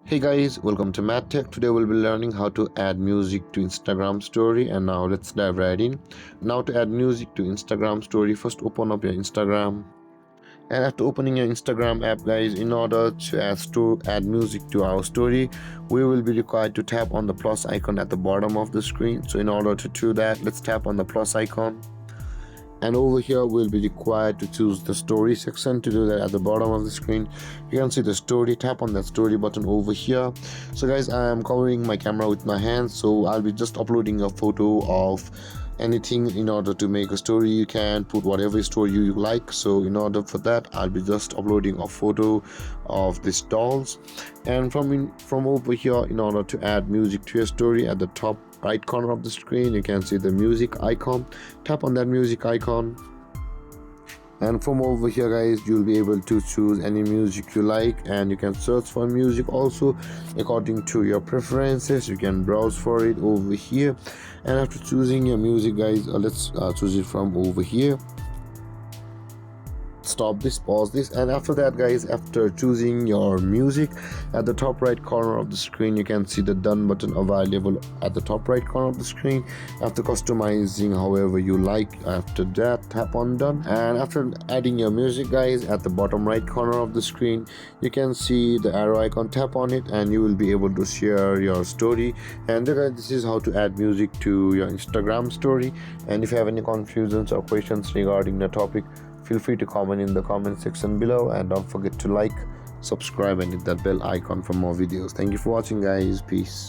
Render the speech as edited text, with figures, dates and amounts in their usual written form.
Hey guys, welcome to Matt Tech. Today we'll be learning how to add music to Instagram story, and now let's dive right in. Now to add music to Instagram story, first open up your Instagram, and after opening your Instagram app guys, in order to add music to our story, we will be required to tap on the plus icon at the bottom of the screen. So in order to do that, let's tap on the plus icon, and over here we'll be required to choose the story section. To do that, at the bottom of the screen you can see the story. Tap on that story button over here. So guys, I am covering my camera with my hands, so I'll be just uploading a photo of anything. In order to make a story, you can put whatever story you like. So in order for that, I'll be just uploading a photo of these dolls. And from over here, in order to add music to your story, at the top right corner of the screen you can see the music icon. Tap on that music icon, and from over here guys, you'll be able to choose any music you like, and you can search for music also according to your preferences. You can browse for it over here, and after choosing your music guys, let's choose it from over here. Stop this, pause this, and after that guys, after choosing your music, at the top right corner of the screen you can see the done button available at the top right corner of the screen. After customizing however you like, after that tap on done, and after adding your music guys, at the bottom right corner of the screen you can see the arrow icon. Tap on it and you will be able to share your story. And guys, this is how to add music to your Instagram story. And if you have any confusions or questions regarding the topic, feel free to comment in the comment section below, and don't forget to like, subscribe and hit that bell icon for more videos. Thank you for watching guys. Peace.